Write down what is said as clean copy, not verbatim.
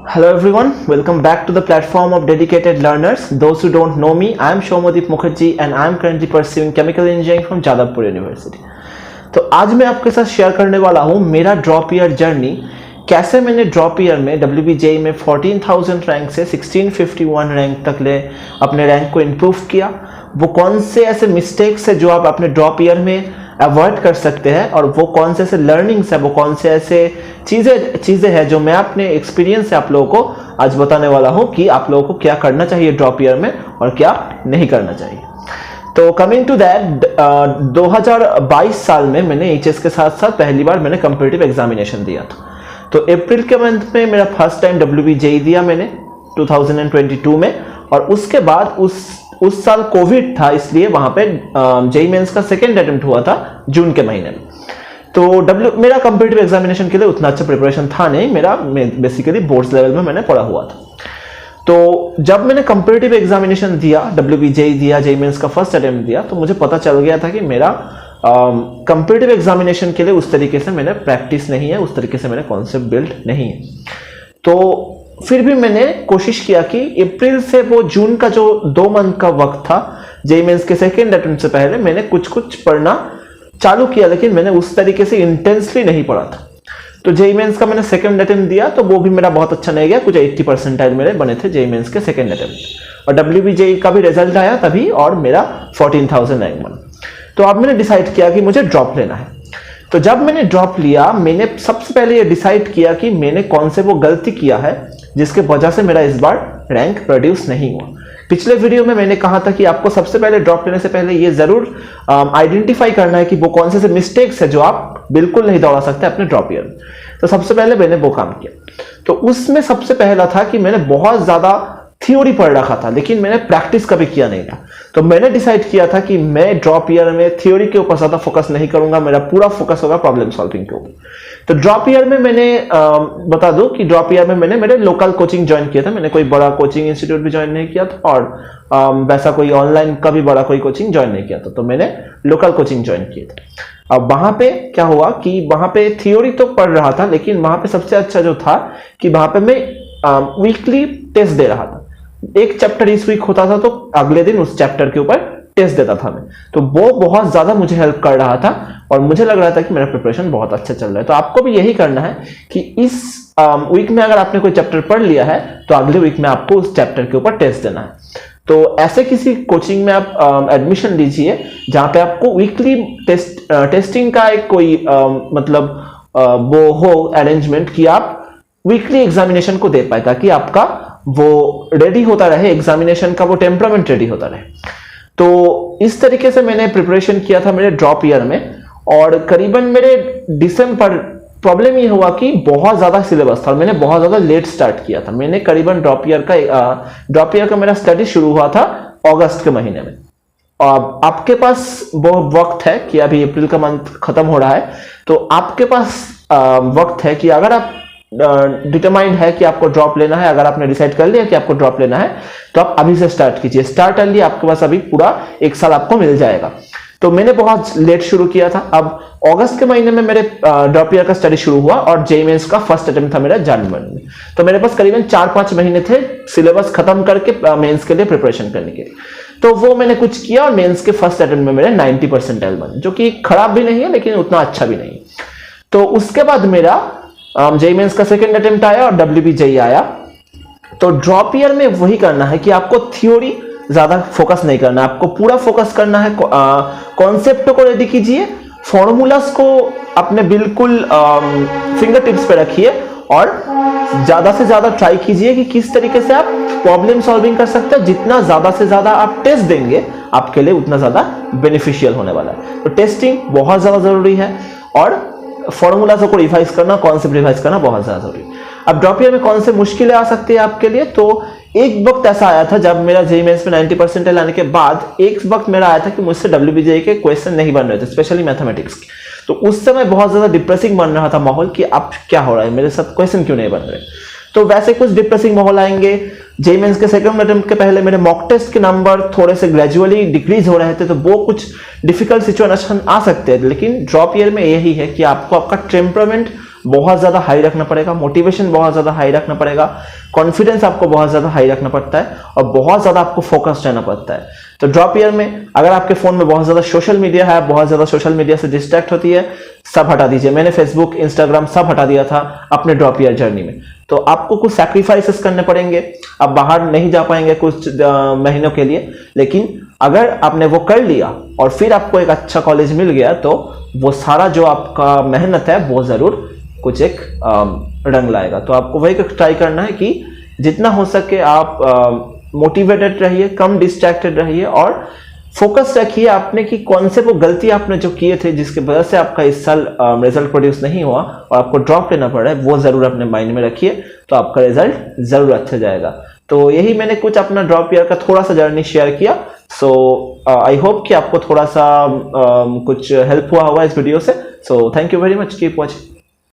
Hello everyone, welcome back to the platform of dedicated learners. Those who don't know me, I am Shomodeep Mukherjee and I am currently pursuing chemical engineering from Jadavpur University. तो आज मैं आपके साथ share करने वाला हूँ मेरा drop year journey, कैसे मैंने ड्रॉप ईयर में WBJE में 14,000 रैंक से 1651 रैंक तक ले अपने रैंक को इम्प्रूव किया। वो कौन से ऐसे मिस्टेक्स है जो आप अपने ड्रॉप ईयर में अवॉइड कर सकते हैं और वो कौन से ऐसे लर्निंग्स है, वो कौन से ऐसे चीज़ें हैं जो मैं अपने एक्सपीरियंस से आप लोगों को आज बताने वाला हूँ कि आप लोगों को क्या करना चाहिए ड्रॉप ईयर में और क्या नहीं करना चाहिए। तो कमिंग टू दैट, 2022 साल में मैंने एचएस के साथ साथ पहली बार मैंने कंपीटिटिव एग्जामिनेशन दिया था। तो अप्रैल के मंथ में मेरा फर्स्ट टाइम WBJE दिया मैंने 2022 में, और उसके बाद उस साल कोविड था, इसलिए वहां पे जेईई मेंस का सेकेंड अटेम्प्ट हुआ था जून के महीने में। तो मेरा कंपीटिटिव एग्जामिनेशन के लिए उतना अच्छा प्रिपरेशन था नहीं, मेरा बेसिकली बोर्ड्स लेवल में मैंने पढ़ा हुआ था। तो जब मैंने कंपीटिटिव एग्जामिनेशन दिया, WBJE दिया, जेईई मेंस का फर्स्ट अटेम्प्ट दिया, तो मुझे पता चल गया था कि मेरा कंपीटिटिव एग्जामिनेशन के लिए उस तरीके से मैंने प्रैक्टिस नहीं है, उस तरीके से मैंने कॉन्सेप्ट बिल्ड नहीं है। तो फिर भी मैंने कोशिश किया कि अप्रैल से वो जून का जो 2 मंथ का वक्त था जेईई मेंस के सेकेंड अटेम्प्ट से पहले, मैंने कुछ पढ़ना चालू किया, लेकिन मैंने उस तरीके से इंटेंसली नहीं पढ़ा था। तो जेईई मेंस का मैंने सेकेंड अटेम्प्ट दिया, तो वो भी मेरा बहुत अच्छा नहीं गया, कुछ 80% मेरे बने थे जेईई मेंस के सेकेंड अटेम्प्ट, और WBJE का भी रिजल्ट आया तभी और मेरा 14,000 रैंक बना। तो अब मैंने डिसाइड किया कि मुझे ड्रॉप लेना है। तो जब मैंने ड्रॉप लिया, मैंने सबसे पहले ये डिसाइड किया कि मैंने कौन से वो गलती किया है जिसके वजह से मेरा इस बार रैंक प्रोड्यूस नहीं हुआ। पिछले वीडियो में मैंने कहा था कि आपको सबसे पहले ड्रॉप लेने से पहले ये जरूर आइडेंटिफाई करना है कि वो कौन से मिस्टेक्स है जो आप बिल्कुल नहीं दौड़ा सकते अपने ड्रॉप ईयर में। तो सबसे पहले मैंने वो काम किया। तो उसमें सबसे पहला था कि मैंने बहुत ज्यादा थ्योरी पढ़ रखा था, लेकिन मैंने प्रैक्टिस कभी किया नहीं था। तो मैंने डिसाइड किया था कि मैं ड्रॉप ईयर में थ्योरी के ऊपर ज्यादा फोकस नहीं करूंगा, मेरा पूरा फोकस होगा प्रॉब्लम सॉल्विंग के ऊपर। तो ड्रॉप ईयर में मैंने बता दूं कि ड्रॉप ईयर में मैंने मेरे लोकल कोचिंग ज्वाइन किया था। मैंने कोई बड़ा कोचिंग इंस्टीट्यूट भी ज्वाइन नहीं किया था, और वैसा कोई ऑनलाइन का भी बड़ा कोई कोचिंग ज्वाइन नहीं किया था। तो मैंने लोकल कोचिंग ज्वाइन किया था। अब वहां पे क्या हुआ कि वहां पे थ्योरी तो पढ़ रहा था, लेकिन वहां पे सबसे अच्छा जो था कि वहां पे मैं वीकली टेस्ट दे रहा था। एक चैप्टर इस वीक होता था तो अगले दिन उस चैप्टर के ऊपर टेस्ट देता था मैं। तो वो बहुत ज्यादा मुझे हेल्प कर रहा था और मुझे लग रहा था कि मेरा प्रिपरेशन बहुत अच्छा चल रहा है। तो आपको भी यही करना है कि इस वीक में अगर आपने कोई चैप्टर पढ़ लिया है तो अगले वीक में आपको उस चैप्टर के ऊपर टेस्ट देना है। तो ऐसे किसी कोचिंग में आप एडमिशन लीजिए जहां पे आपको वीकली टेस्टिंग का एक कोई वो हो अरेंजमेंट कि आप वीकली एग्जामिनेशन को दे पाए, ताकि आपका वो रेडी होता रहे, एग्जामिनेशन का वो टेम्परामेंट रेडी होता रहे। तो इस तरीके से मैंने प्रिपरेशन किया था मेरे ड्रॉप ईयर में, और करीबन मेरे दिसंबर प्रॉब्लम ये हुआ कि बहुत ज्यादा सिलेबस था और मैंने बहुत ज्यादा लेट स्टार्ट किया था। मैंने करीबन ड्रॉप ईयर का मेरा स्टडी शुरू हुआ था अगस्त के महीने में। आपके पास वो वक्त है कि अभी अप्रैल का मंथ खत्म हो रहा है, तो आपके पास वक्त है कि अगर आप डिटरमाइंड है कि आपको ड्रॉप लेना है, अगर आपने डिसाइड कर लिया कि आपको ड्रॉप लेना है, तो आप अभी से स्टार्ट कीजिए। स्टार्ट अर्ली, आपके पास अभी पूरा 1 साल आपको मिल जाएगा। तो मैंने बहुत लेट शुरू किया था। अब अगस्त के महीने में मेरे ड्रॉप ईयर का स्टडी शुरू हुआ और जेईई मेंस का फर्स्ट अटेम्प्ट था मेरा जनवरी में। तो मेरे पास करीबन 4-5 महीने थे सिलेबस खत्म करके मेंस के लिए प्रिपरेशन करने के लिए। तो वो मैंने कुछ किया और मेंस के फर्स्ट अटेम्प्ट में मेरे 90 परसेंटाइल बने, जो कि खराब भी नहीं है लेकिन उतना अच्छा भी नहीं। तो उसके बाद मेरा जेईई मेंस का सेकंड अटेम्प्ट आया और WBJE आया। तो ड्रॉप ईयर में वही करना है कि आपको थ्योरी ज्यादा फोकस नहीं करना, आपको पूरा फोकस करना है कॉन्सेप्ट को रेडी कीजिए, फॉर्मूलास को अपने बिल्कुल फिंगर टिप्स पे रखिए और ज्यादा से ज्यादा ट्राई कीजिए कि किस तरीके से आप प्रॉब्लम सॉल्विंग कर सकते हैं। जितना ज्यादा से ज्यादा आप टेस्ट देंगे आपके लिए उतना ज्यादा बेनिफिशियल होने वाला है। तो टेस्टिंग बहुत ज्यादा जरूरी है और फॉर्मूलाज को रिवाइज करना, कॉन्सेप्ट रिवाइज करना बहुत ज्यादा जरूरी है। अब ड्रॉप ईयर में कौन से मुश्किलें आ सकती है आपके लिए, तो एक वक्त ऐसा आया था जब मेरा जेईई मेंस में 90% आने के बाद एक वक्त मेरा आया था कि मुझसे WBJE के क्वेश्चन नहीं बन रहे थे, स्पेशली मैथमेटिक्स के। तो उस समय बहुत ज्यादा डिप्रेसिंग बन रहा था माहौल कि अब क्या हो रहा है, मेरे साथ क्वेश्चन क्यों नहीं बन रहे। तो वैसे कुछ डिप्रेसिंग माहौल आएंगे। जेईई मेंस के सेकंड अटेम्प्ट के पहले मेरे मॉक टेस्ट के नंबर थोड़े से ग्रेजुअली डिक्रीज हो रहे थे, तो वो कुछ डिफिकल्ट सिचुएशन आ सकते हैं। लेकिन ड्रॉप ईयर में यही है कि आपको आपका टेम्परामेंट बहुत ज़्यादा हाई रखना पड़ेगा, मोटिवेशन बहुत ज़्यादा हाई रखना पड़ेगा, कॉन्फिडेंस आपको बहुत ज़्यादा हाई रखना पड़ता है और बहुत ज़्यादा आपको फोकस्ड रहना पड़ता है। तो ड्रॉप ईयर में अगर आपके फ़ोन में बहुत ज़्यादा सोशल मीडिया है, बहुत ज़्यादा सोशल मीडिया से डिस्ट्रैक्ट होती है, सब हटा दीजिए। मैंने फेसबुक, इंस्टाग्राम सब हटा दिया था अपने ड्रॉप ईयर जर्नी में। तो आपको कुछ सैक्रिफाइसेस करने पड़ेंगे, आप बाहर नहीं जा पाएंगे कुछ महीनों के लिए, लेकिन अगर आपने वो कर लिया और फिर आपको एक अच्छा कॉलेज मिल गया तो वो सारा जो आपका मेहनत है वो ज़रूर कुछ एक रंग लाएगा। तो आपको वही ट्राई करना है कि जितना हो सके आप मोटिवेटेड रहिए, कम डिस्ट्रैक्टेड रहिए और फोकस रखिए आपने कि कौन से वो गलती आपने जो किए थे जिसके वजह से आपका इस साल रिजल्ट प्रोड्यूस नहीं हुआ और आपको ड्रॉप लेना पड़ रहा है, वो ज़रूर अपने माइंड में रखिए, तो आपका रिजल्ट ज़रूर अच्छा जाएगा। तो यही मैंने कुछ अपना ड्रॉप ईयर का थोड़ा सा जर्नी शेयर किया। सो आई होप कि आपको थोड़ा सा कुछ हेल्प हुआ होगा इस वीडियो से। So thank you very much, keep watching.